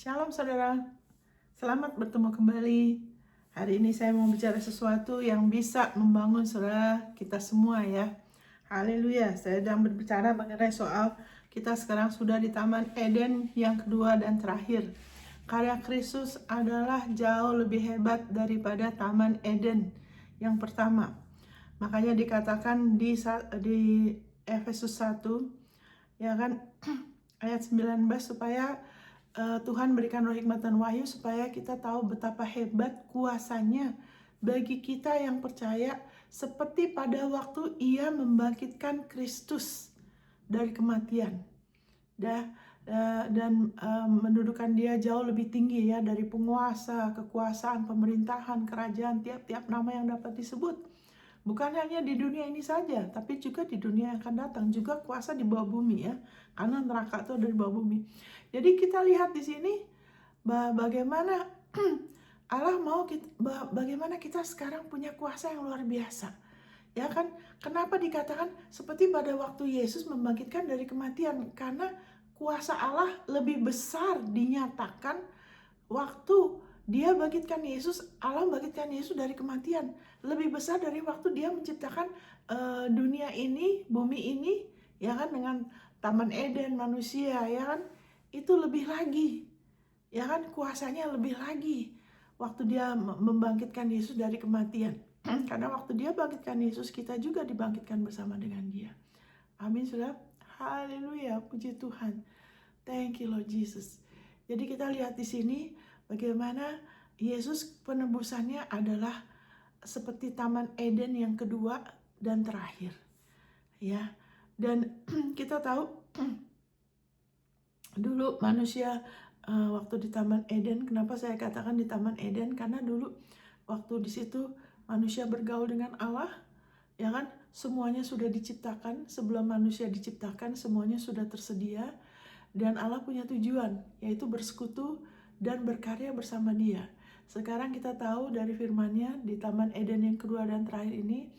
Shalom saudara, selamat bertemu kembali. Hari ini saya mau bicara sesuatu yang bisa membangun saudara kita semua ya. Haleluya, saya sedang berbicara mengenai soal kita sekarang sudah di Taman Eden yang kedua dan terakhir. Karya Kristus adalah jauh lebih hebat daripada Taman Eden yang pertama. Makanya dikatakan di Efesus 1 ya kan ayat 19 supaya Tuhan berikan roh hikmat dan wahyu supaya kita tahu betapa hebat kuasanya bagi kita yang percaya, seperti pada waktu Ia membangkitkan Kristus dari kematian dan mendudukan Dia jauh lebih tinggi ya dari penguasa, kekuasaan, pemerintahan, kerajaan, tiap-tiap nama yang dapat disebut. Bukan hanya di dunia ini saja, tapi juga di dunia yang akan datang, juga kuasa di bawah bumi ya, karena neraka itu ada di bawah bumi. Jadi kita lihat di sini bagaimana Allah mau bagaimana kita sekarang punya kuasa yang luar biasa. Ya kan? Kenapa dikatakan seperti pada waktu Yesus membangkitkan dari kematian? Karena kuasa Allah lebih besar dinyatakan waktu Dia bangkitkan Yesus, Allah bangkitkan Yesus dari kematian. Lebih besar dari waktu Dia menciptakan dunia ini, bumi ini, ya kan, dengan Taman Eden, manusia, ya kan, itu lebih lagi, ya kan, kuasanya lebih lagi. Waktu Dia membangkitkan Yesus dari kematian, karena waktu Dia bangkitkan Yesus, kita juga dibangkitkan bersama dengan Dia. Amin, saudara. Haleluya, puji Tuhan. Thank you Lord Jesus. Jadi kita lihat di sini bagaimana Yesus penebusannya adalah seperti Taman Eden yang kedua dan terakhir. Ya. Dan kita tahu dulu manusia waktu di Taman Eden, kenapa saya katakan di Taman Eden? Karena dulu waktu di situ manusia bergaul dengan Allah, ya kan? Semuanya sudah diciptakan, sebelum manusia diciptakan semuanya sudah tersedia. Dan Allah punya tujuan, yaitu bersekutu dan berkarya bersama Dia. Sekarang kita tahu dari firman-Nya di Taman Eden yang kedua dan terakhir ini,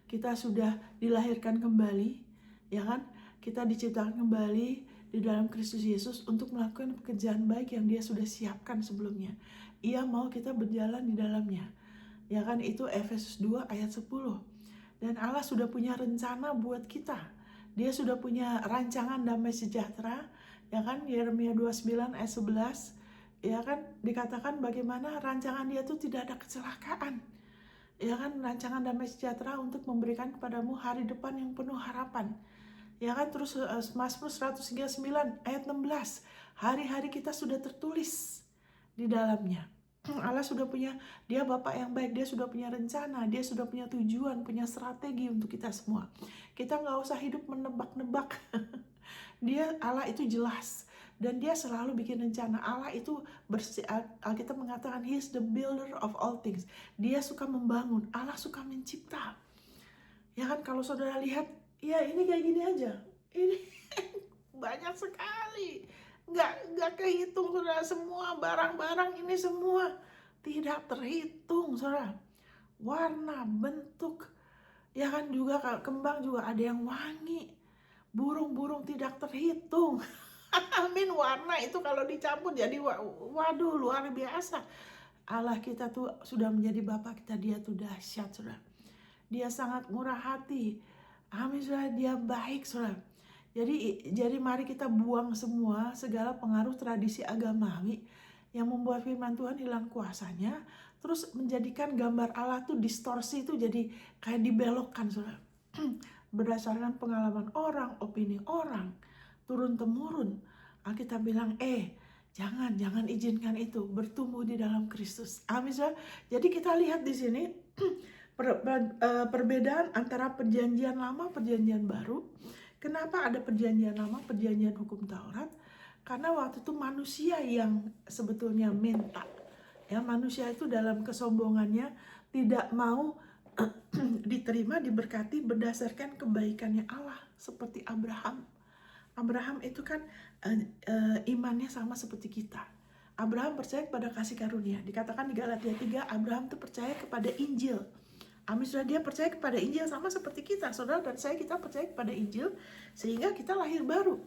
kita sudah dilahirkan kembali, ya kan? Kita diciptakan kembali di dalam Kristus Yesus untuk melakukan pekerjaan baik yang Dia sudah siapkan sebelumnya. Ia mau kita berjalan di dalamnya. Ya kan, itu Efesus 2 ayat 10. Dan Allah sudah punya rencana buat kita. Dia sudah punya rancangan damai sejahtera. Ya kan, Yeremia 29 ayat 11, ya kan, dikatakan bagaimana rancangan Dia itu tidak ada kecelakaan. Ya kan, rancangan damai sejahtera untuk memberikan kepadamu hari depan yang penuh harapan. Ya kan, terus Mazmur 139 ayat 16, hari-hari kita sudah tertulis di dalamnya. Allah sudah punya, Dia Bapa yang baik, Dia sudah punya rencana, Dia sudah punya tujuan, punya strategi untuk kita semua. Kita nggak usah hidup menebak-nebak. Allah itu jelas dan Dia selalu bikin rencana. Allah itu Alkitab mengatakan He is the builder of all things. Dia suka membangun, Allah suka mencipta. Ya kan, kalau saudara lihat, ya ini kayak gini aja. Ini banyak sekali. Nggak kehitung saudara, semua barang-barang ini semua tidak terhitung saudara. Warna, bentuk, ya kan, juga kembang juga ada yang wangi. Burung-burung tidak terhitung. Amin, warna itu kalau dicampur jadi waduh luar biasa. Allah kita tuh sudah menjadi Bapa kita, Dia tuh dahsyat saudara. Dia sangat murah hati. Amin saudara, Dia baik saudara. Jadi mari kita buang semua segala pengaruh tradisi agamawi yang membuat firman Tuhan hilang kuasanya, terus menjadikan gambar Allah tuh distorsi, itu jadi kayak dibelokkan saudara. Berdasarkan pengalaman orang, opini orang, turun-temurun. Alkitab bilang, jangan izinkan itu bertumbuh di dalam Kristus. Amin. Jadi kita lihat di sini perbedaan antara perjanjian lama, perjanjian baru. Kenapa ada perjanjian lama, perjanjian hukum Taurat? Karena waktu itu manusia yang sebetulnya minta. Ya, manusia itu dalam kesombongannya tidak mau diterima, diberkati berdasarkan kebaikannya Allah, seperti Abraham. Abraham itu kan imannya sama seperti kita. Abraham percaya kepada kasih karunia. Dikatakan di Galatia 3, Abraham itu percaya kepada Injil. Amin, saudara, dia percaya kepada Injil sama seperti kita. Saudara dan saya, kita percaya kepada Injil sehingga kita lahir baru.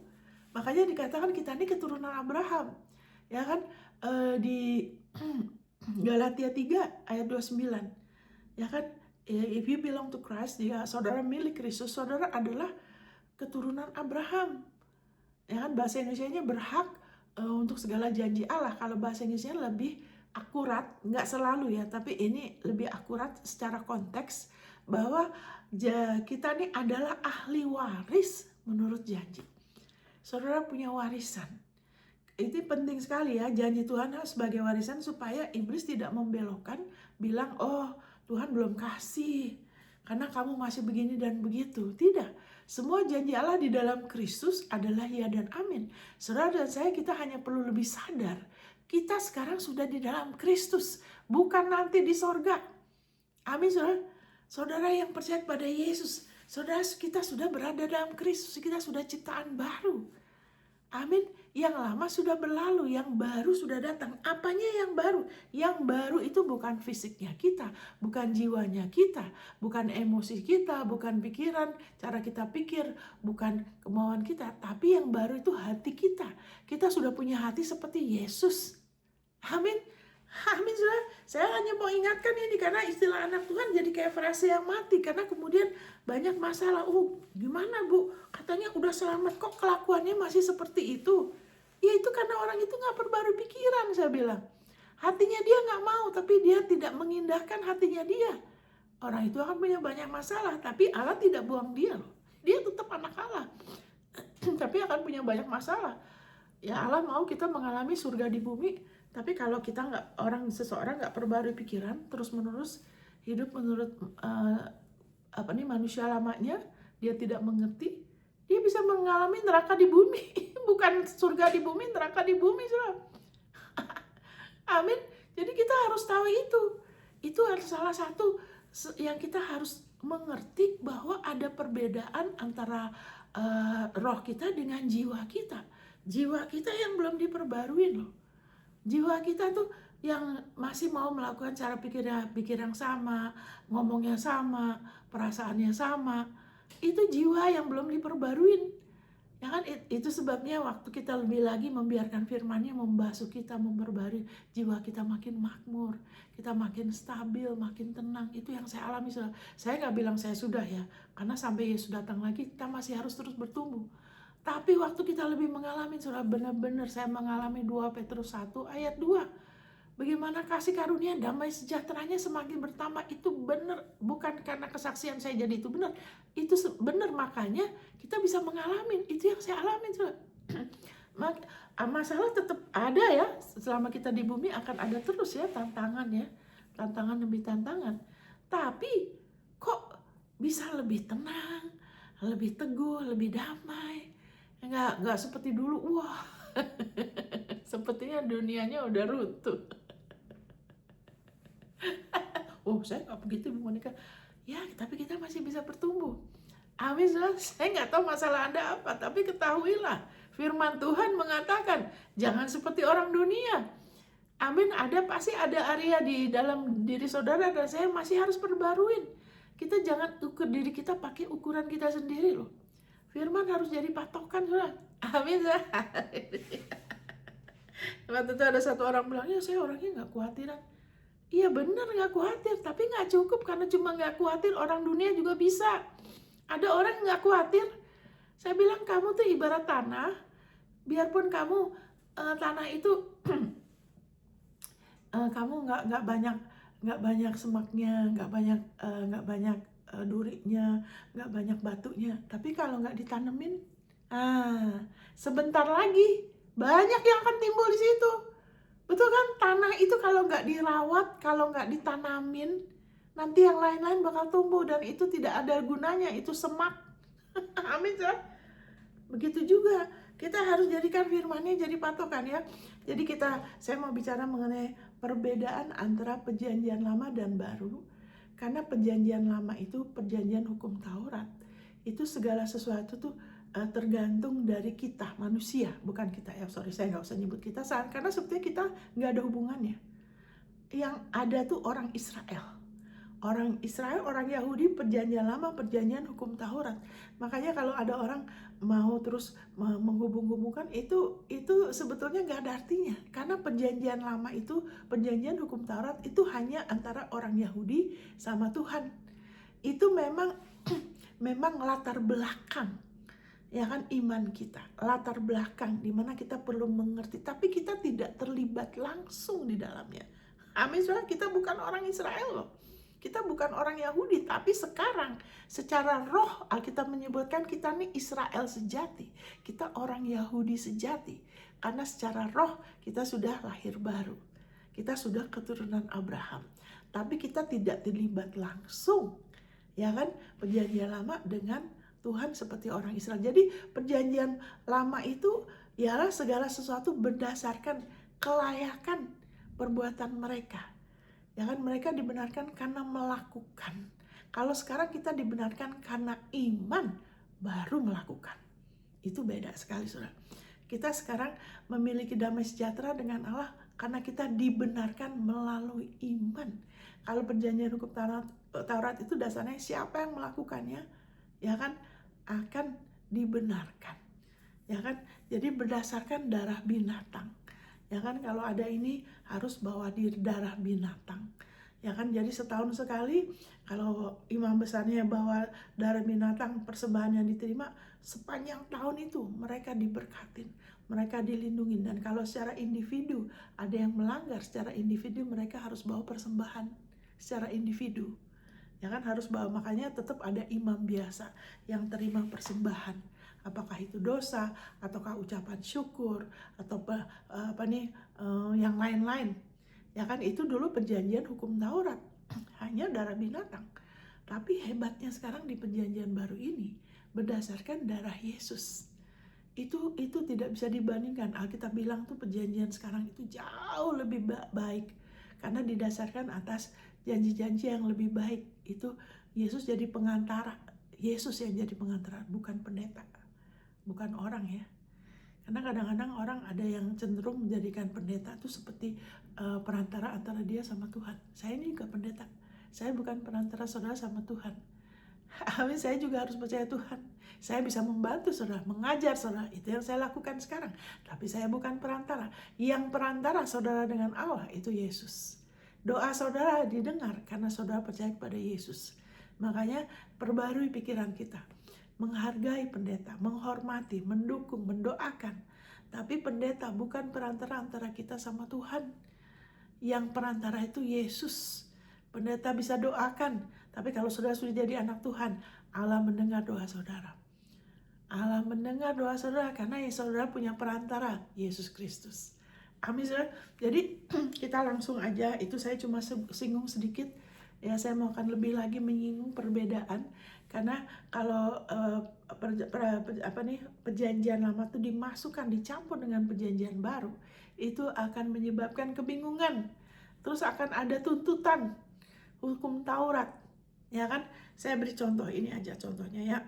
Makanya dikatakan kita ini keturunan Abraham. ya kan? Di Galatia 3 ayat 29, ya kan? If you belong to Christ, ya saudara milik Kristus, saudara adalah keturunan Abraham. Ya kan, bahasa Indonesianya berhak untuk segala janji Allah. Kalau bahasa Inggrisnya lebih akurat, nggak selalu ya, tapi ini lebih akurat secara konteks bahwa kita ini adalah ahli waris menurut janji. Saudara punya warisan. Itu penting sekali ya, janji Tuhan sebagai warisan supaya iblis tidak membelokkan, bilang, oh Tuhan belum kasih, karena kamu masih begini dan begitu. Tidak, semua janji Allah di dalam Kristus adalah ya dan amin. Saudara dan saya, kita hanya perlu lebih sadar, kita sekarang sudah di dalam Kristus, bukan nanti di sorga. Amin saudara. Saudara yang percaya pada Yesus, saudara, kita sudah berada dalam Kristus, kita sudah ciptaan baru. Amin. Yang lama sudah berlalu, yang baru sudah datang. Apanya yang baru? Yang baru itu bukan fisiknya kita, bukan jiwanya kita, bukan emosi kita, bukan pikiran, cara kita pikir, bukan kemauan kita. Tapi yang baru itu hati kita. Kita sudah punya hati seperti Yesus. Amin. Amin, saudara. Saya hanya mau ingatkan ini karena istilah anak Tuhan jadi kayak frase yang mati. Karena kemudian banyak masalah. Oh, gimana Bu? Katanya udah selamat, kok kelakuannya masih seperti itu? Ya itu karena orang itu gak perbarui pikiran, saya bilang. Hatinya dia gak mau, tapi dia tidak mengindahkan hatinya dia. Orang itu akan punya banyak masalah, tapi Allah tidak buang dia loh. Dia tetap anak Allah. Tapi akan punya banyak masalah. Ya Allah mau kita mengalami surga di bumi, tapi kalau kita seseorang nggak perbarui pikiran, terus menerus hidup menurut manusia lamanya, dia tidak mengerti, dia bisa mengalami neraka di bumi. Bukan surga di bumi, neraka di bumi, saudara. Amin. Jadi kita harus tahu itu. Itu adalah salah satu yang kita harus mengerti, bahwa ada perbedaan antara roh kita dengan jiwa kita. Jiwa kita yang belum diperbarui loh. Jiwa kita tuh yang masih mau melakukan cara pikir yang sama, ngomongnya sama, perasaannya sama. Itu jiwa yang belum diperbaruin. Ya kan, itu sebabnya waktu kita lebih lagi membiarkan firman-Nya membasuh kita, memperbarui jiwa kita, makin makmur, kita makin stabil, makin tenang. Itu yang saya alami. Saya nggak bilang saya sudah ya, karena sampai Yesus datang lagi kita masih harus terus bertumbuh. Tapi waktu kita lebih mengalami, saudara, benar-benar saya mengalami 2 Petrus 1 ayat 2. Bagaimana kasih karunia damai sejahteranya semakin bertambah. Itu benar, bukan karena kesaksian saya jadi itu benar. Itu benar, makanya kita bisa mengalami. Itu yang saya alami, saudara. Masalah tetap ada ya, selama kita di bumi akan ada terus ya tantangan ya. Tantangan demi tantangan. Tapi kok bisa lebih tenang, lebih teguh, lebih damai. Nggak seperti dulu, wah sepertinya dunianya udah runtuh. Oh, saya nggak begitu, Bu Monica. Ya, tapi kita masih bisa bertumbuh. Amin, saya nggak tahu masalah Anda apa, tapi ketahuilah, firman Tuhan mengatakan, jangan seperti orang dunia. Amin, pasti ada area di dalam diri saudara dan saya masih harus perbaruin. Kita jangan ukur diri kita pakai ukuran kita sendiri loh. Firman harus jadi patokan, saudara. Amin, saudara. Waktu itu ada satu orang bilang, ya saya orangnya nggak khawatiran. Iya benar, nggak khawatir, tapi nggak cukup karena cuma nggak khawatir, orang dunia juga bisa. Ada orang nggak khawatir. Saya bilang, kamu tuh ibarat tanah, biarpun kamu tanah itu kamu nggak banyak semaknya, nggak banyak durinya, nggak banyak batunya. Tapi kalau nggak ditanemin, sebentar lagi banyak yang akan timbul di situ. Betul kan? Tanah itu kalau nggak dirawat, kalau nggak ditanamin, nanti yang lain-lain bakal tumbuh dan itu tidak ada gunanya. Itu semak. Amin, saudara. Begitu juga kita harus jadikan firman-Nya jadi patokan ya. Jadi saya mau bicara mengenai perbedaan antara perjanjian lama dan baru. Karena perjanjian lama itu perjanjian hukum Taurat. Itu segala sesuatu tuh tergantung dari kita, manusia, bukan kita ya. Saya nggak usah nyebut kita, karena sebetulnya kita nggak ada hubungannya. Yang ada tuh orang Israel. orang Israel, orang Yahudi, perjanjian lama, perjanjian hukum Taurat. Makanya kalau ada orang mau terus menghubung-hubungkan, itu sebetulnya nggak ada artinya. Karena perjanjian lama itu, perjanjian hukum Taurat itu hanya antara orang Yahudi sama Tuhan. Itu memang memang latar belakang, ya kan, iman kita, latar belakang di mana kita perlu mengerti, tapi kita tidak terlibat langsung di dalamnya. Amin, saudara. Kita bukan orang Israel loh, kita bukan orang Yahudi, tapi sekarang secara roh Alkitab menyebutkan kita nih Israel sejati, kita orang Yahudi sejati, karena secara roh kita sudah lahir baru, kita sudah keturunan Abraham, tapi kita tidak terlibat langsung, ya kan, perjanjian lama dengan Tuhan seperti orang Israel. Jadi perjanjian lama itu ialah segala sesuatu berdasarkan kelayakan perbuatan mereka. Ya kan, mereka dibenarkan karena melakukan. Kalau sekarang kita dibenarkan karena iman baru melakukan. Itu beda sekali, saudara. Kita sekarang memiliki damai sejahtera dengan Allah karena kita dibenarkan melalui iman. Kalau perjanjian hukum Taurat itu dasarnya siapa yang melakukannya, ya kan, akan dibenarkan, ya kan. Jadi berdasarkan darah binatang, ya kan. Kalau ada ini harus bawa di darah binatang, ya kan. Jadi setahun sekali kalau imam besarnya bawa darah binatang, persembahan yang diterima sepanjang tahun itu mereka diberkatin, mereka dilindungi. Dan kalau secara individu ada yang melanggar secara individu, mereka harus bawa persembahan secara individu, ya kan, harus bawa. Makanya tetap ada imam biasa yang terima persembahan, apakah itu dosa ataukah ucapan syukur atau yang lain-lain, ya kan. Itu dulu perjanjian hukum Taurat hanya darah binatang, tapi hebatnya sekarang di perjanjian baru ini berdasarkan darah Yesus. Itu tidak bisa dibandingkan. Alkitab bilang tuh perjanjian sekarang itu jauh lebih baik karena didasarkan atas janji-janji yang lebih baik. Itu Yesus jadi pengantara. Yesus yang jadi pengantara, bukan pendeta, bukan orang, ya. Karena kadang-kadang orang ada yang cenderung menjadikan pendeta itu seperti perantara antara dia sama Tuhan. Saya ini juga pendeta, saya bukan perantara saudara sama Tuhan. Amin. Saya juga harus percaya Tuhan. Saya bisa membantu saudara, mengajar saudara, itu yang saya lakukan sekarang. Tapi saya bukan perantara. Yang perantara saudara dengan Allah itu Yesus. Doa saudara didengar karena saudara percaya kepada Yesus. Makanya perbarui pikiran kita, menghargai pendeta, menghormati, mendukung, mendoakan. Tapi pendeta bukan perantara antara kita sama Tuhan. Yang perantara itu Yesus. Pendeta bisa doakan, tapi kalau saudara sudah jadi anak Tuhan, Allah mendengar doa saudara. Allah mendengar doa saudara karena saudara punya perantara, Yesus Kristus. Amin, saudara. Jadi kita langsung aja, itu saya cuma singgung sedikit, ya. Saya mau akan lebih lagi menyinggung perbedaan, karena kalau perjanjian lama itu dimasukkan, dicampur dengan perjanjian baru, itu akan menyebabkan kebingungan. Terus akan ada tuntutan hukum Taurat, ya kan. Saya beri contoh ini aja, contohnya, ya.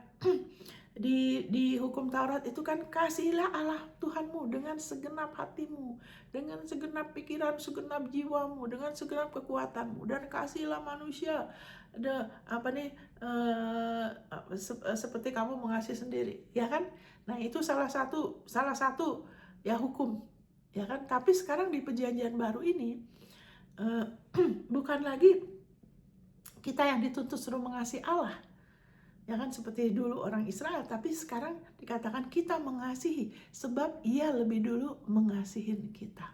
Di hukum Taurat itu kan, kasihilah Allah Tuhanmu dengan segenap hatimu, dengan segenap pikiran, segenap jiwamu, dengan segenap kekuatanmu, dan kasihilah manusia seperti kamu mengasihi sendiri, ya kan. Nah, itu salah satu ya hukum, ya kan. Tapi sekarang di perjanjian baru ini bukan lagi kita yang dituntut suruh mengasihi Allah, ya kan, seperti dulu orang Israel, tapi sekarang dikatakan kita mengasihi sebab Ia lebih dulu mengasihi kita.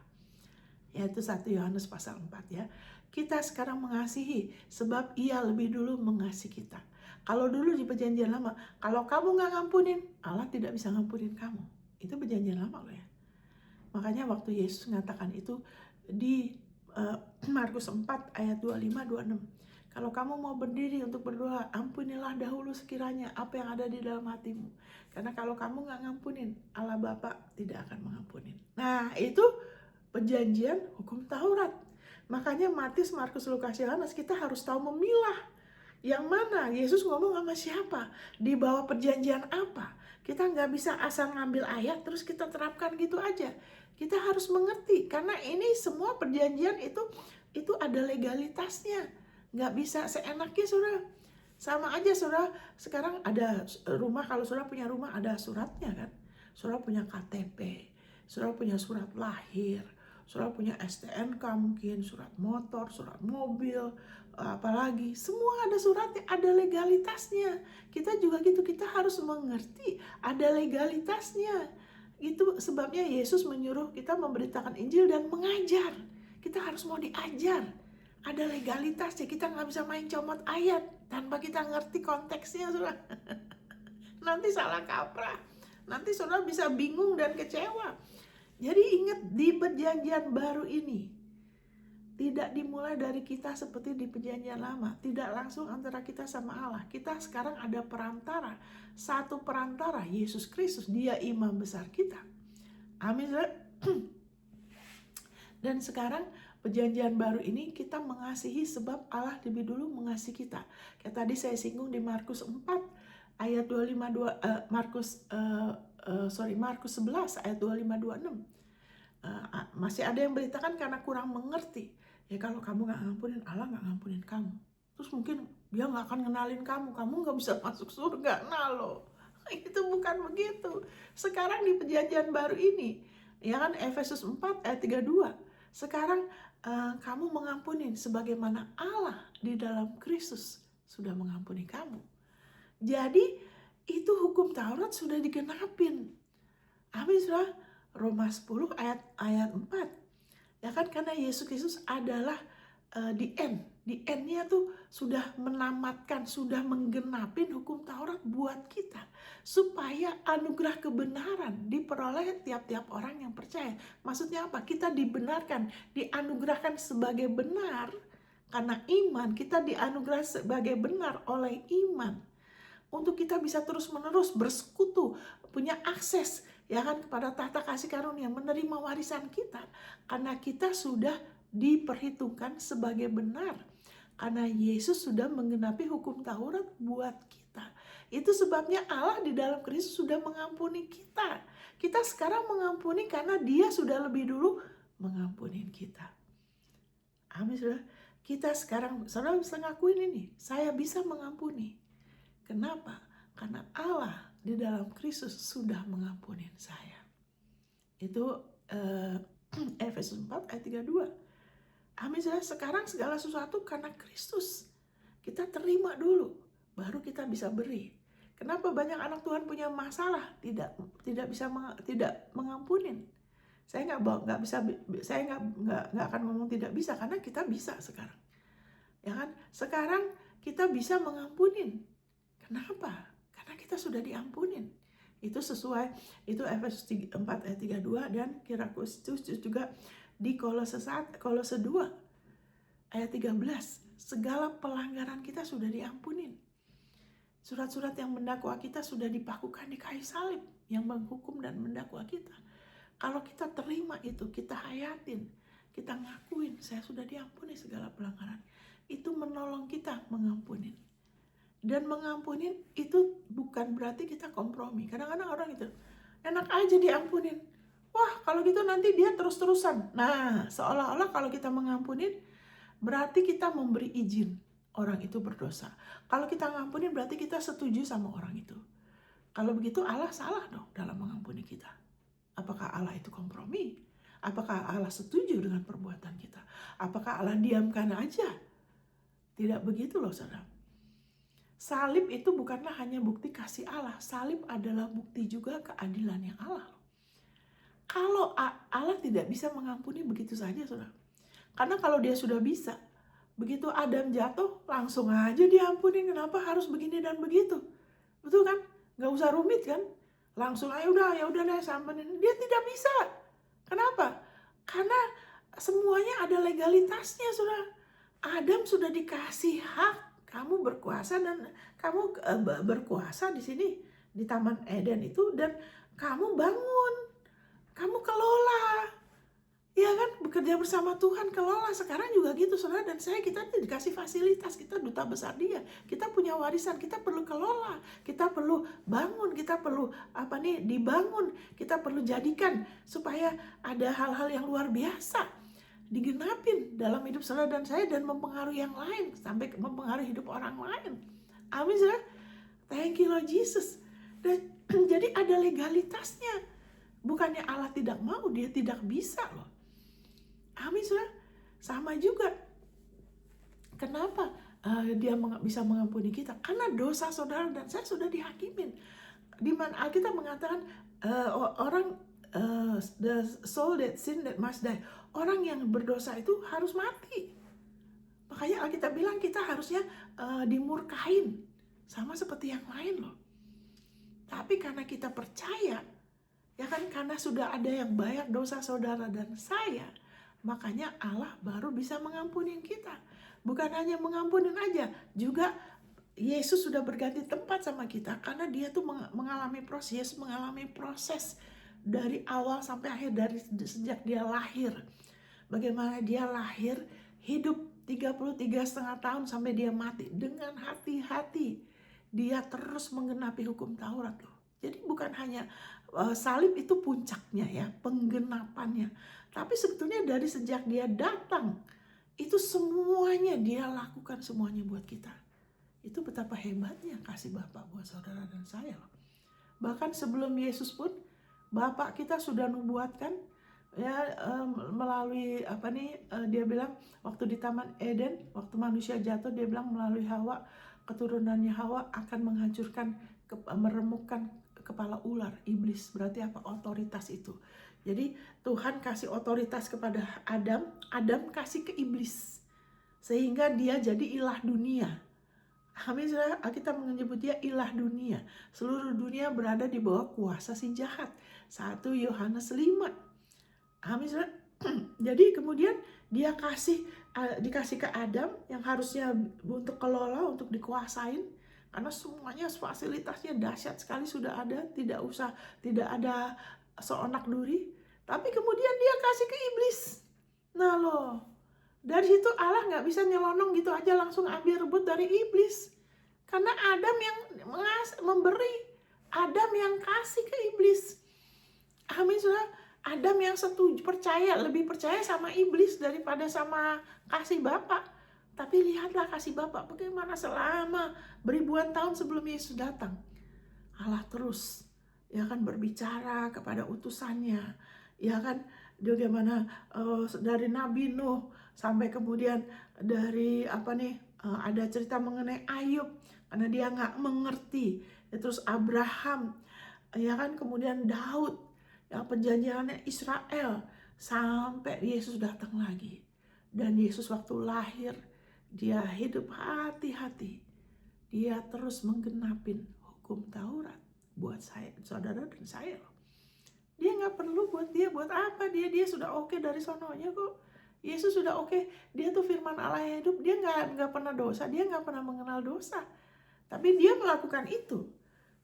Yaitu 1 Yohanes pasal 4, ya. Kita sekarang mengasihi sebab Ia lebih dulu mengasihi kita. Kalau dulu di perjanjian lama, kalau kamu nggak ngampunin, Allah tidak bisa ngampunin kamu. Itu perjanjian lama loh, ya. Makanya waktu Yesus mengatakan itu di Markus 4 ayat 25-26. Kalau kamu mau berdiri untuk berdoa, ampunilah dahulu sekiranya apa yang ada di dalam hatimu. Karena kalau kamu nggak ngampunin, Allah Bapa tidak akan mengampunin. Nah, itu perjanjian hukum Taurat. Makanya Matius, Markus, Lukas, Yohanes, kita harus tahu memilah. Yang mana Yesus ngomong sama siapa, di bawah perjanjian apa. Kita nggak bisa asal ngambil ayat terus kita terapkan gitu aja. Kita harus mengerti, karena ini semua perjanjian itu ada legalitasnya. Nggak bisa seenaknya saudara. Sama aja saudara, sekarang ada rumah, kalau saudara punya rumah ada suratnya kan. Saudara punya KTP, saudara punya surat lahir, saudara punya STNK mungkin, surat motor, surat mobil, apalagi. Semua ada suratnya, ada legalitasnya. Kita juga gitu, kita harus mengerti ada legalitasnya. Itu sebabnya Yesus menyuruh kita memberitakan Injil dan mengajar. Kita harus mau diajar. Ada legalitasnya, kita nggak bisa main comot ayat tanpa kita ngerti konteksnya, saudara. Nanti salah kaprah, nanti saudara bisa bingung dan kecewa. Jadi ingat, di perjanjian baru ini tidak dimulai dari kita seperti di perjanjian lama, tidak langsung antara kita sama Allah. Kita sekarang ada perantara, satu perantara, Yesus Kristus, dia imam besar kita. Amin, saudara. Dan sekarang perjanjian baru ini kita mengasihi sebab Allah lebih dulu mengasihi kita. Kayak tadi saya singgung di Markus 4 ayat 25, Markus 11 ayat 25-26. Masih ada yang beritakan karena kurang mengerti. Ya kalau kamu gak ngampunin, Allah gak ngampunin kamu. Terus mungkin dia gak akan ngenalin kamu gak bisa masuk surga. Nah loh, itu bukan begitu. Sekarang di perjanjian baru ini, ya kan, Efesus 4 ayat 32. Sekarang kamu mengampuni sebagaimana Allah di dalam Kristus sudah mengampuni kamu. Jadi itu hukum Taurat sudah digenapin. Amin, saudara. Roma 10 ayat 4. Ya kan, karena Yesus Kristus adalah di end-nya tuh sudah menamatkan, sudah menggenapin hukum Taurat buat kita, supaya anugerah kebenaran diperoleh tiap-tiap orang yang percaya. Maksudnya apa? Kita dibenarkan, dianugerahkan sebagai benar karena iman. Kita dianugerah sebagai benar oleh iman, untuk kita bisa terus-menerus bersekutu, punya akses ya kan kepada tahta kasih karunia, menerima warisan kita, karena kita sudah diperhitungkan sebagai benar, karena Yesus sudah menggenapi hukum Taurat buat kita. Itu sebabnya Allah di dalam Kristus sudah mengampuni kita. Kita sekarang mengampuni karena Dia sudah lebih dulu mengampuni kita. Amin, saudara. Kita sekarang, saudara bisa ngakuin ini, saya bisa mengampuni. Kenapa? Karena Allah di dalam Kristus sudah mengampuni saya. Itu Efesus 4 ayat 32. Amin, saudara. Sekarang segala sesuatu karena Kristus. Kita terima dulu, baru kita bisa beri. Kenapa banyak anak Tuhan punya masalah, tidak mengampunin? Saya nggak akan ngomong tidak bisa, karena kita bisa sekarang. Ya kan? Sekarang kita bisa mengampunin. Kenapa? Karena kita sudah diampunin. Itu sesuai, itu Efesus 4 ayat 32, dan Kirakus itu juga di Kolose 2 ayat 13. Segala pelanggaran kita sudah diampunin. Surat-surat yang mendakwa kita sudah dipakukan di kayu salib, yang menghukum dan mendakwa kita. Kalau kita terima itu, kita hayatin, kita ngakuin, saya sudah diampuni segala pelanggaran. Itu menolong kita mengampunin. Dan mengampunin itu bukan berarti kita kompromi. Kadang-kadang orang itu enak aja diampunin. Wah, kalau gitu nanti dia terus-terusan. Nah, seolah-olah kalau kita mengampunin berarti kita memberi izin orang itu berdosa. Kalau kita ngampunin berarti kita setuju sama orang itu. Kalau begitu Allah salah dong dalam mengampuni kita. Apakah Allah itu kompromi? Apakah Allah setuju dengan perbuatan kita? Apakah Allah diamkan aja? Tidak begitu loh, saudara. Salib itu bukanlah hanya bukti kasih Allah. Salib adalah bukti juga keadilannya Allah. Kalau Allah tidak bisa mengampuni begitu saja, saudara. Karena kalau dia sudah bisa, begitu Adam jatuh, langsung aja diampuni. Kenapa harus begini dan begitu? Betul kan? Gak usah rumit kan? Langsung aja ya udah deh sampein. Dia tidak bisa. Kenapa? Karena semuanya ada legalitasnya, saudara. Adam sudah dikasih hak. Kamu berkuasa, dan kamu berkuasa di sini di Taman Eden itu, dan kamu bangun, kamu kelola, ya kan, bekerja bersama Tuhan, kelola. Sekarang juga gitu, saudara dan saya, kita dikasih fasilitas, kita duta besar Dia, kita punya warisan, kita perlu kelola, kita perlu bangun, kita perlu dibangun, kita perlu jadikan supaya ada hal-hal yang luar biasa. digenapin dalam hidup saudara dan saya dan mempengaruhi yang lain sampai mempengaruhi hidup orang lain. Amin saudara. Thank you Lord Jesus. Dan jadi ada legalitasnya. Bukannya Allah tidak mau, dia tidak bisa loh. Amin saudara. Sama juga. Kenapa dia bisa mengampuni kita? Karena dosa saudara dan saya sudah dihakimin. Di mana Alkitab mengatakan orang the soul that sin that must die. Orang yang berdosa itu harus mati. Makanya Alkitab bilang kita harusnya dimurkahin sama seperti yang lain loh. Tapi karena kita percaya, ya kan, karena sudah ada yang bayar dosa saudara dan saya, makanya Allah baru bisa mengampuni kita. Bukan hanya mengampunin aja, juga Yesus sudah berganti tempat sama kita karena dia tuh mengalami proses dari awal sampai akhir, dari sejak dia lahir. Bagaimana dia lahir, hidup 33,5 tahun sampai dia mati dengan hati-hati. Dia terus menggenapi hukum Taurat loh. Jadi bukan hanya salib itu puncaknya ya, penggenapannya. Tapi sebetulnya dari sejak dia datang, itu semuanya dia lakukan semuanya buat kita. Itu betapa hebatnya kasih Bapa buat saudara dan saya loh. Bahkan sebelum Yesus pun, Bapak kita sudah nubuatkan ya, melalui dia bilang waktu di Taman Eden, waktu manusia jatuh, dia bilang melalui Hawa, keturunannya Hawa akan menghancurkan, meremukkan kepala ular, iblis. Berarti apa? Otoritas itu. Jadi Tuhan kasih otoritas kepada Adam, Adam kasih ke iblis, sehingga dia jadi ilah dunia. Amin saudara. Kita menyebut dia ilah dunia. Seluruh dunia berada di bawah kuasa si jahat. 1 Yohanes 5. Amin saudara. Jadi kemudian dia dikasih ke Adam yang harusnya untuk kelola, untuk dikuasain, karena semuanya fasilitasnya dahsyat sekali sudah ada, tidak ada seonak duri. Tapi kemudian dia kasih ke iblis. Nah loh, dari situ Allah nggak bisa nyelonong gitu aja langsung ambil rebut dari iblis, karena Adam yang memberi, Adam yang kasih ke iblis. Amin saudara. Adam yang lebih percaya sama iblis daripada sama kasih Bapa. Tapi lihatlah kasih Bapa bagaimana selama beribuan tahun sebelum Yesus datang, Allah terus ya kan berbicara kepada utusannya, ya kan, bagaimana dari Nabi Nuh sampai kemudian dari ada cerita mengenai Ayub karena dia nggak mengerti, ya, terus Abraham, ya kan, kemudian Daud, ya, perjanjiannya Israel, sampai Yesus datang lagi. Dan Yesus waktu lahir, dia hidup hati-hati. Dia terus menggenapin hukum Taurat buat saya, saudara dan saya. Dia nggak perlu buat apa, dia sudah oke dari sononya kok. Yesus sudah oke. Dia tuh firman Allah yang hidup. Dia nggak pernah dosa, dia nggak pernah mengenal dosa. Tapi dia melakukan itu.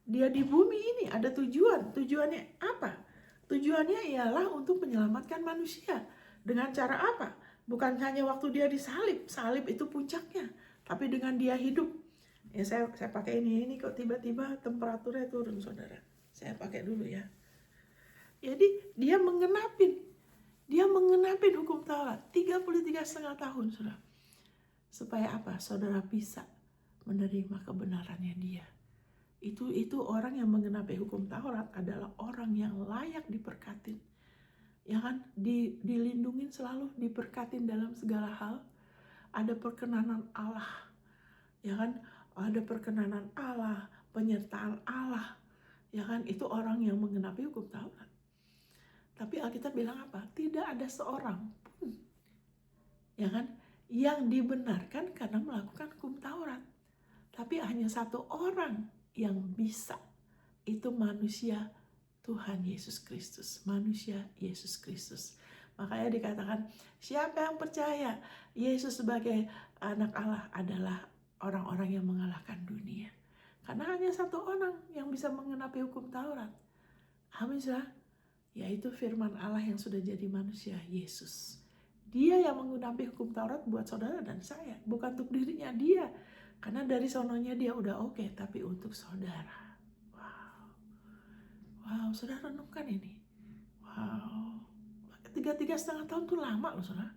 Dia di bumi ini ada tujuannya apa? Tujuannya ialah untuk menyelamatkan manusia. Dengan cara apa? Bukan hanya waktu dia disalib, salib itu puncaknya, tapi dengan dia hidup. Ya saya pakai ini kok tiba-tiba temperaturnya turun saudara. Saya pakai dulu ya. Jadi dia mengenapin hukum Taurat 33,5 tahun saudara. Supaya apa? Saudara bisa menerima kebenarannya dia. Itu orang yang menggenapi hukum Taurat adalah orang yang layak diberkatin, ya kan, dilindungin selalu, diberkatin dalam segala hal. Ada perkenanan Allah, ya kan, ada perkenanan Allah, penyertaan Allah, ya kan, itu orang yang menggenapi hukum Taurat. Tapi Alkitab bilang apa? Tidak ada seorang pun, ya kan, yang dibenarkan karena melakukan hukum Taurat. Tapi hanya satu orang yang bisa, itu manusia Tuhan Yesus Kristus, manusia Yesus Kristus. Makanya dikatakan siapa yang percaya Yesus sebagai anak Allah adalah orang-orang yang mengalahkan dunia. Karena hanya satu orang yang bisa mengenapi hukum Taurat. Amin saudara. Yaitu firman Allah yang sudah jadi manusia, Yesus. Dia yang menggenapi hukum Taurat buat saudara dan saya, bukan untuk dirinya dia. Karena dari sononya dia udah oke, tapi untuk saudara. Wow, saudara renungkan ini. Wow, 33,5 tahun tuh lama loh saudara.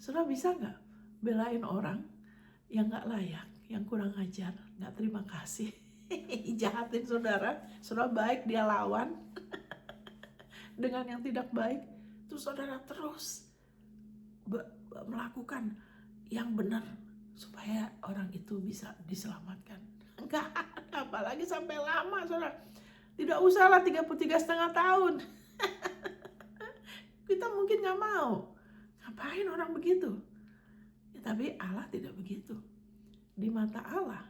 Saudara bisa nggak belain orang yang nggak layak, yang kurang ajar, nggak terima kasih, jahatin saudara, saudara baik dia lawan dengan yang tidak baik, terus saudara terus melakukan yang benar supaya orang itu bisa diselamatkan. Enggak ada, apalagi sampai lama saudara. Tidak usahlah 33,5 tahun. Kita mungkin nggak mau. Ngapain orang begitu? Ya, tapi Allah tidak begitu. Di mata Allah,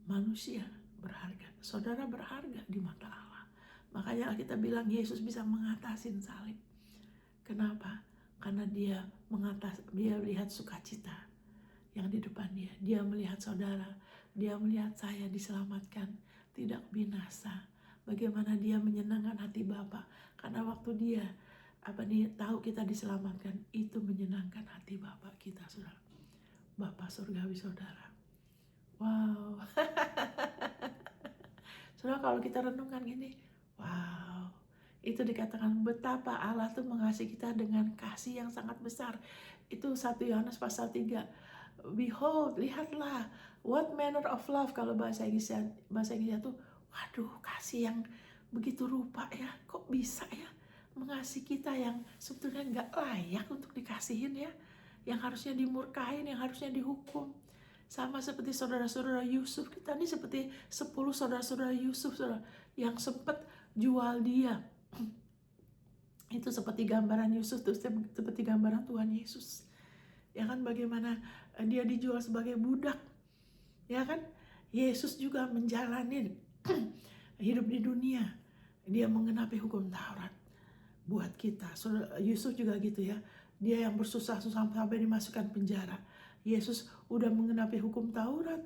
manusia berharga. Saudara berharga di mata Allah. Makanya kita bilang Yesus bisa mengatasi salib. Kenapa? Karena dia lihat sukacita yang di depan dia. Dia melihat saudara, dia melihat saya diselamatkan, tidak binasa. Bagaimana dia menyenangkan hati Bapa. Karena waktu dia tahu kita diselamatkan, itu menyenangkan hati Bapa kita, saudara. Bapa surgawi saudara. Wow. Saudara, kalau kita renungkan gini, wow. Itu dikatakan betapa Allah tuh mengasihi kita dengan kasih yang sangat besar. Itu 1 Yohanes pasal 3. Behold, lihatlah, what manner of love, kalau bahasa Inggrisnya tuh, waduh, kasih yang begitu rupa ya. Kok bisa ya mengasihi kita yang sebetulnya nggak layak untuk dikasihin ya, yang harusnya dimurkahin, yang harusnya dihukum. Sama seperti saudara-saudara Yusuf, kita ini seperti 10 saudara-saudara Yusuf, saudara, yang sempat jual dia. Itu seperti gambaran Yusuf, itu seperti gambaran Tuhan Yesus. Ya kan, bagaimana dia dijual sebagai budak. Ya kan, Yesus juga menjalani hidup di dunia. Dia mengenapi hukum Taurat buat kita. Yusuf juga gitu ya. Dia yang bersusah-susah sampai dimasukkan penjara. Yesus udah mengenapi hukum Taurat.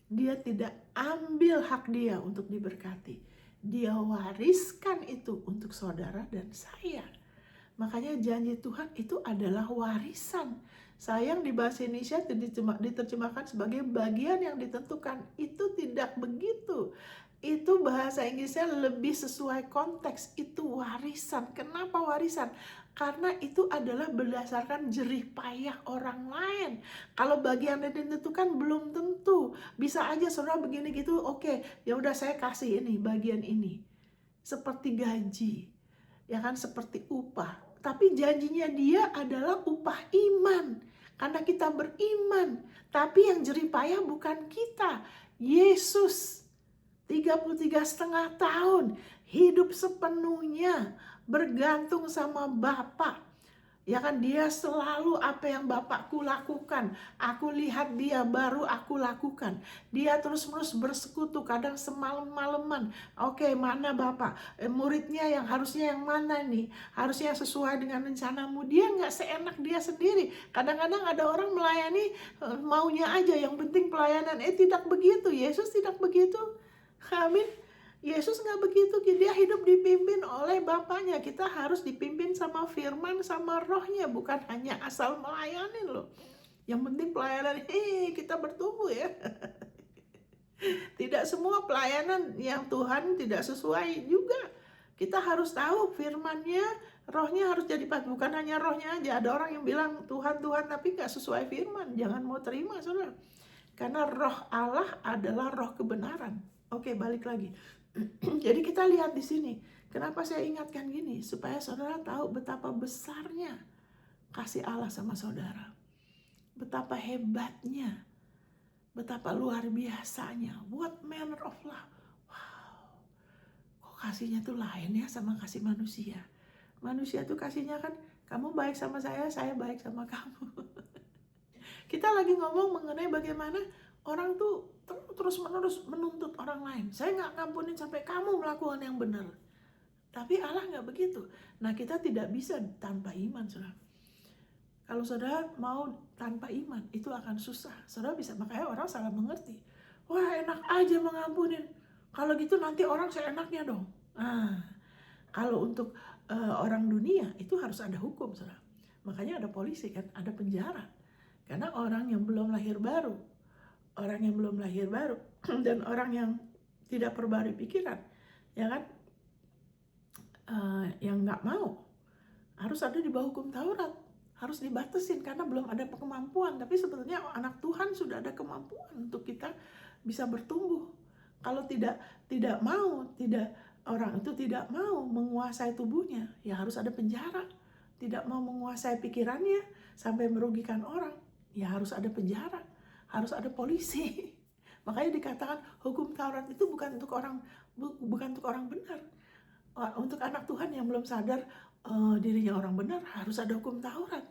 Dia tidak ambil hak dia untuk diberkati. Dia wariskan itu untuk saudara dan saya. Makanya janji Tuhan itu adalah warisan. Sayang di bahasa Indonesia diterjemahkan sebagai bagian yang ditentukan. Itu tidak begitu. Itu bahasa Inggrisnya lebih sesuai konteks. Itu warisan. Kenapa warisan? Karena itu adalah berdasarkan jerih payah orang lain. Kalau bagian yang ditentukan belum tentu. Bisa aja saudara begini gitu, oke, ya udah saya kasih ini, bagian ini. Seperti gaji. Ya kan, seperti upah. Tapi janjinya dia adalah upah iman. Karena kita beriman. Tapi yang jerih payah bukan kita. Yesus 33,5 tahun hidup sepenuhnya bergantung sama Bapa. Ya kan, dia selalu apa yang Bapakku lakukan, aku lihat dia baru aku lakukan. Dia terus-menerus bersekutu, kadang semalam-malaman. Oke, mana Bapak? Muridnya yang harusnya yang mana nih? Harusnya sesuai dengan rencanamu. Dia nggak seenak dia sendiri. Kadang-kadang ada orang melayani maunya aja, yang penting pelayanan. Tidak begitu, Yesus tidak begitu. Amin. Yesus nggak begitu, dia hidup dipimpin oleh Bapaknya. Kita harus dipimpin sama firman, sama rohnya, bukan hanya asal melayani loh. Yang penting pelayanan, kita bertumbuh ya. Tidak semua pelayanan yang Tuhan tidak sesuai juga. Kita harus tahu firmannya, rohnya harus jadi pas. Bukan hanya rohnya aja. Ada orang yang bilang Tuhan, Tuhan, tapi nggak sesuai firman. Jangan mau terima, saudara. Karena roh Allah adalah roh kebenaran. Oke, balik lagi. Jadi kita lihat di sini, kenapa saya ingatkan gini, supaya saudara tahu betapa besarnya kasih Allah sama saudara. Betapa hebatnya, betapa luar biasanya. What manner of love. Wow, kok kasihnya tuh lain ya sama kasih manusia. Manusia tuh kasihnya kan, kamu baik sama saya baik sama kamu. Kita lagi ngomong mengenai bagaimana orang tuh terus-menerus menuntut orang lain. Saya nggak ngampunin sampai kamu melakukan yang benar. Tapi Allah nggak begitu. Nah, kita tidak bisa tanpa iman, saudara. Kalau saudara mau tanpa iman, itu akan susah. Saudara bisa, makanya orang salah mengerti. Wah, enak aja mengampunin. Kalau gitu nanti orang seenaknya dong. Nah, kalau untuk orang dunia, itu harus ada hukum, saudara. Makanya ada polisi kan, ada penjara. Karena orang yang belum lahir baru, dan orang yang tidak perbarui pikiran, ya kan, yang nggak mau, harus ada di bawah hukum Taurat. harus dibatasin karena belum ada kemampuan. Tapi sebetulnya anak Tuhan sudah ada kemampuan untuk kita bisa bertumbuh. Kalau tidak mau, orang itu tidak mau menguasai tubuhnya, ya harus ada penjara. Tidak mau menguasai pikirannya sampai merugikan orang, ya harus ada penjara, harus ada polisi. Makanya dikatakan hukum Taurat itu bukan untuk orang benar. Untuk anak Tuhan yang belum sadar dirinya orang benar, harus ada hukum Taurat.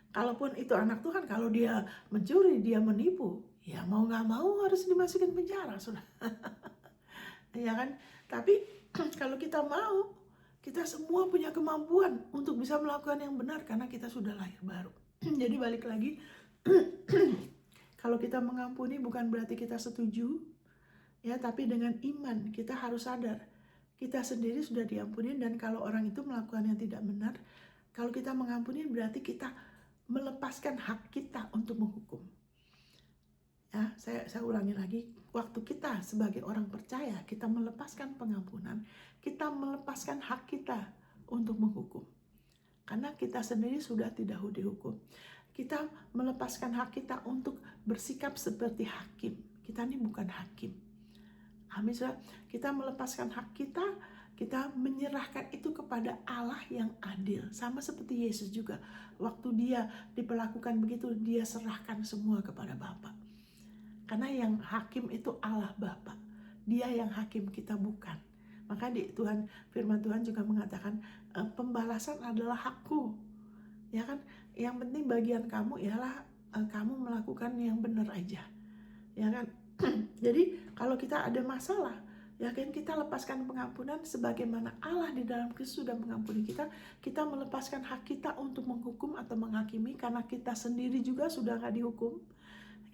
Kalaupun itu anak Tuhan, kalau dia mencuri, dia menipu, ya mau nggak mau harus dimasukin penjara, sudah. Ya kan? Tapi kalau kita mau, kita semua punya kemampuan untuk bisa melakukan yang benar karena kita sudah lahir baru. Jadi balik lagi, kalau kita mengampuni bukan berarti kita setuju, ya, tapi dengan iman kita harus sadar kita sendiri sudah diampuni, dan kalau orang itu melakukan yang tidak benar, kalau kita mengampuni berarti kita melepaskan hak kita untuk menghukum. Ya, saya ulangi lagi, waktu kita sebagai orang percaya, kita melepaskan pengampunan, kita melepaskan hak kita untuk menghukum. Karena kita sendiri sudah tidak dihukum. Kita melepaskan hak kita untuk bersikap seperti hakim. Kita ini bukan hakim. Amin. Kita melepaskan hak kita menyerahkan itu kepada Allah yang adil. Sama seperti Yesus juga. Waktu dia diperlakukan begitu, dia serahkan semua kepada Bapa. Karena yang hakim itu Allah Bapa. Dia yang hakim, kita bukan. Maka firman Tuhan juga mengatakan pembalasan adalah hakku. Ya kan? Yang penting bagian kamu ialah kamu melakukan yang benar aja. Ya kan? Jadi kalau kita ada masalah, ya kan, kita lepaskan pengampunan sebagaimana Allah di dalam Kristus sudah mengampuni kita. Kita melepaskan hak kita untuk menghukum atau menghakimi karena kita sendiri juga sudah gak dihukum.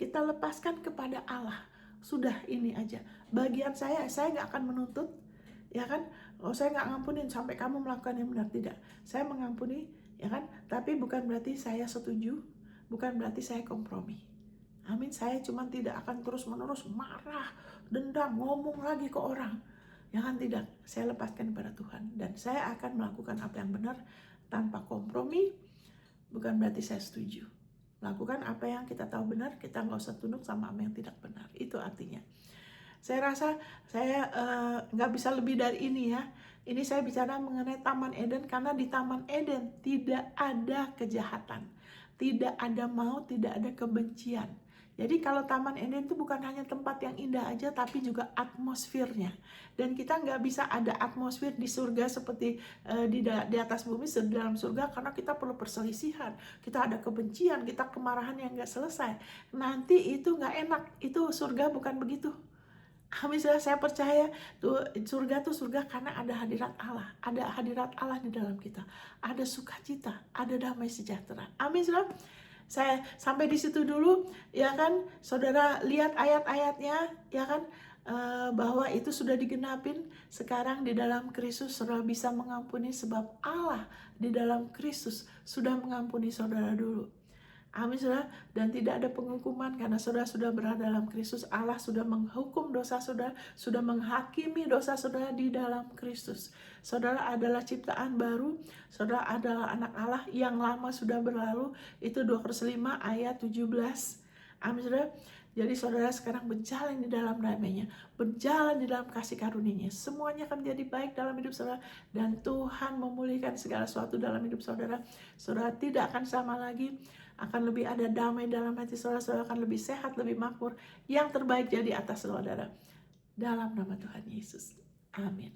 Kita lepaskan kepada Allah. Sudah, ini aja. Bagian saya gak akan menuntut, ya kan? Saya gak ngampunin sampai kamu melakukan yang benar, tidak. Saya mengampuni, ya kan? Tapi bukan berarti saya setuju, bukan berarti saya kompromi. Amin. Saya cuma tidak akan terus-menerus marah, dendam, ngomong lagi ke orang. Ya kan, tidak. Saya lepaskan kepada Tuhan. Dan saya akan melakukan apa yang benar tanpa kompromi. Bukan berarti saya setuju. Lakukan apa yang kita tahu benar, kita nggak usah tunduk sama apa yang tidak benar. Itu artinya. Saya rasa saya nggak bisa lebih dari ini ya. Ini saya bicara mengenai Taman Eden karena di Taman Eden tidak ada kejahatan. Tidak ada maut, tidak ada kebencian. Jadi kalau Taman Eden itu bukan hanya tempat yang indah aja, tapi juga atmosfernya. Dan kita nggak bisa ada atmosfer di surga seperti di atas bumi, di dalam surga, karena kita perlu perselisihan. Kita ada kebencian, kita kemarahan yang nggak selesai. Nanti itu nggak enak, itu surga bukan begitu. Amin. Saya percaya surga tuh surga karena ada hadirat Allah. Ada hadirat Allah di dalam kita. Ada sukacita, ada damai sejahtera. Amin. Saya sampai di situ dulu, ya kan. Saudara lihat ayat-ayatnya, ya kan, bahwa itu sudah digenapin. Sekarang di dalam Kristus saudara bisa mengampuni sebab Allah di dalam Kristus sudah mengampuni saudara dulu. Amin, saudara. Dan tidak ada penghukuman karena saudara sudah berada dalam Kristus. Allah sudah menghukum dosa saudara, sudah menghakimi dosa saudara di dalam Kristus. Saudara adalah ciptaan baru, saudara adalah anak Allah, yang lama sudah berlalu. Itu 2 Korintus 5 ayat 17. Amin, saudara. Jadi saudara sekarang berjalan di dalam damai-Nya, berjalan di dalam kasih karunia-Nya. Semuanya akan menjadi baik dalam hidup saudara, dan Tuhan memulihkan segala sesuatu dalam hidup saudara. Saudara tidak akan sama lagi, akan lebih ada damai dalam hati saudara, saudara akan lebih sehat, lebih makmur. Yang terbaik jadi atas saudara. Dalam nama Tuhan Yesus. Amin.